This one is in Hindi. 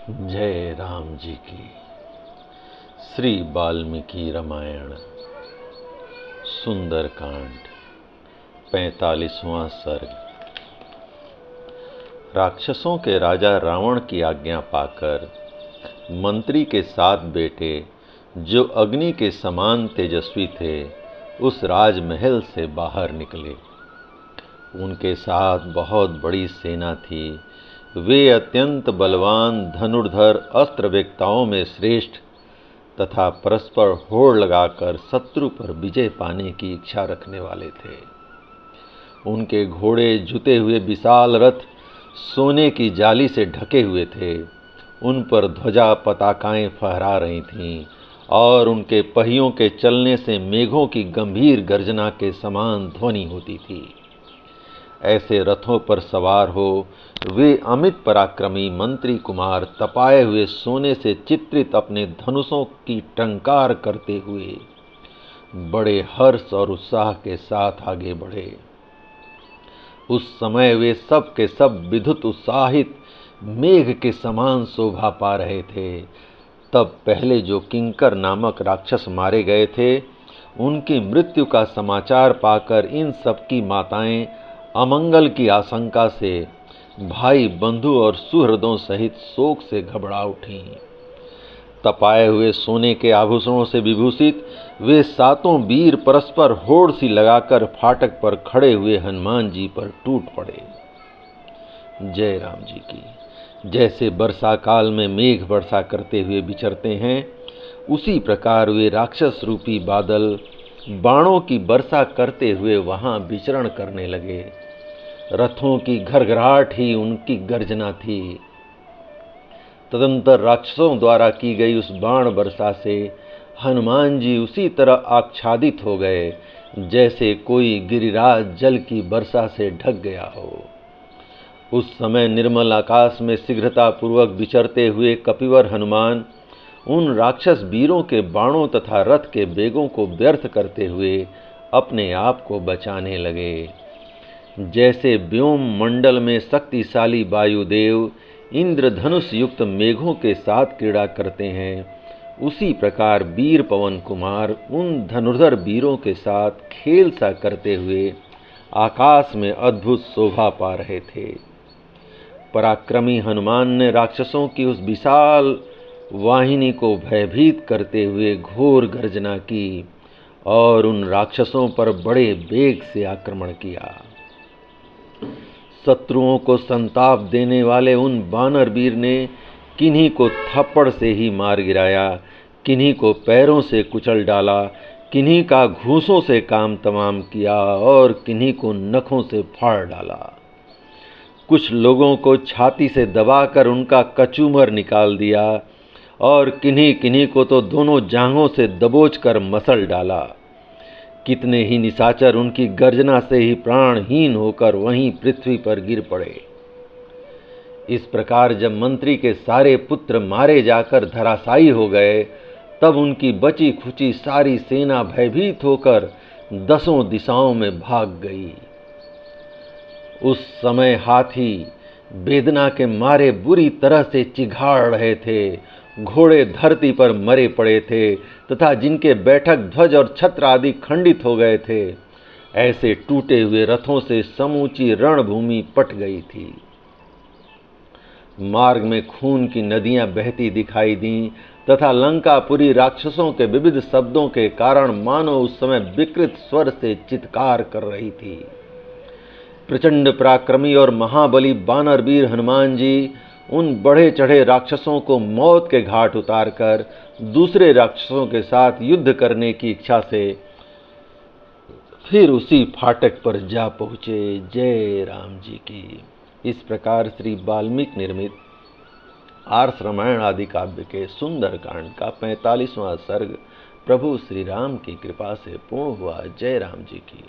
जय राम जी की। श्री वाल्मीकि रामायण सुंदरकांड 45वां सर्ग। राक्षसों के राजा रावण की आज्ञा पाकर मंत्री के 7 बेटे, जो अग्नि के समान तेजस्वी थे, उस राजमहल से बाहर निकले। उनके साथ बहुत बड़ी सेना थी। वे अत्यंत बलवान, धनुर्धर, अस्त्र वेत्ताओं में श्रेष्ठ तथा परस्पर होड़ लगाकर शत्रु पर विजय पाने की इच्छा रखने वाले थे। उनके घोड़े जुते हुए विशाल रथ सोने की जाली से ढके हुए थे। उन पर ध्वजा पताकाएं फहरा रही थीं और उनके पहियों के चलने से मेघों की गंभीर गर्जना के समान ध्वनि होती थी। ऐसे रथों पर सवार हो वे अमित पराक्रमी मंत्री कुमार तपाए हुए सोने से चित्रित अपने धनुषों की टंकार करते हुए बड़े हर्ष और उत्साह के साथ आगे बढ़े। उस समय वे सब के सब विद्युत उत्साहित मेघ के समान शोभा पा रहे थे। तब पहले जो किंकर नामक राक्षस मारे गए थे, उनकी मृत्यु का समाचार पाकर इन सबकी माताएं अमंगल की आशंका से भाई बंधु और सुहृदों सहित शोक से घबरा उठी। तपाए हुए सोने के आभूषणों से विभूषित वे 7 वीर परस्पर होड़ सी लगाकर फाटक पर खड़े हुए हनुमान जी पर टूट पड़े। जय राम जी की। जैसे वर्षा काल में मेघ वर्षा करते हुए विचरते हैं, उसी प्रकार वे राक्षस रूपी बादल बाणों की वर्षा करते हुए वहां विचरण करने लगे। रथों की घरघराहट ही उनकी गर्जना थी। तदंतर राक्षसों द्वारा की गई उस बाण वर्षा से हनुमान जी उसी तरह आच्छादित हो गए, जैसे कोई गिरिराज जल की वर्षा से ढक गया हो। उस समय निर्मल आकाश में शीघ्रता पूर्वक विचरते हुए कपिवर हनुमान उन राक्षस वीरों के बाणों तथा रथ के वेगों को व्यर्थ करते हुए अपने आप को बचाने लगे। जैसे व्योम मंडल में शक्तिशाली वायुदेव इंद्रधनुष युक्त मेघों के साथ क्रीड़ा करते हैं, उसी प्रकार वीर पवन कुमार उन धनुर्धर वीरों के साथ खेल सा करते हुए आकाश में अद्भुत शोभा पा रहे थे। पराक्रमी हनुमान ने राक्षसों की उस विशाल वाहिनी को भयभीत करते हुए घोर गर्जना की और उन राक्षसों पर बड़े वेग से आक्रमण किया। शत्रुओं को संताप देने वाले उन वानर वीर ने किन्हीं को थप्पड़ से ही मार गिराया, किन्हीं को पैरों से कुचल डाला, किन्हीं का घूंसों से काम तमाम किया और किन्हीं को नखों से फाड़ डाला। कुछ लोगों को छाती से दबाकर उनका कचूमर निकाल दिया और किन्हीं किन्हीं को तो दोनों जांघों से दबोचकर मसल डाला। कितने ही निशाचर उनकी गर्जना से ही प्राणहीन होकर वहीं पृथ्वी पर गिर पड़े। इस प्रकार जब मंत्री के सारे पुत्र मारे जाकर धराशायी हो गए, तब उनकी बची खुची सारी सेना भयभीत होकर 10 दिशाओं में भाग गई। उस समय हाथी वेदना के मारे बुरी तरह से चिघाड़ रहे थे। घोड़े धरती पर मरे पड़े थे तथा जिनके बैठक ध्वज और छत्र आदि खंडित हो गए थे, ऐसे टूटे हुए रथों से समूची रणभूमि पट गई थी। मार्ग में खून की नदियां बहती दिखाई दीं तथा लंकापुरी राक्षसों के विविध शब्दों के कारण मानो उस समय विकृत स्वर से चित्कार कर रही थी। प्रचंड पराक्रमी और महाबली वानरवीर हनुमान जी उन बढ़े चढ़े राक्षसों को मौत के घाट उतारकर दूसरे राक्षसों के साथ युद्ध करने की इच्छा से फिर उसी फाटक पर जा पहुँचे। जय राम जी की। इस प्रकार श्री वाल्मीकि निर्मित आर्ष रामायण आदि काव्य के सुंदरकांड का 45वां सर्ग प्रभु श्री राम की कृपा से पूर्ण हुआ। जय राम जी की।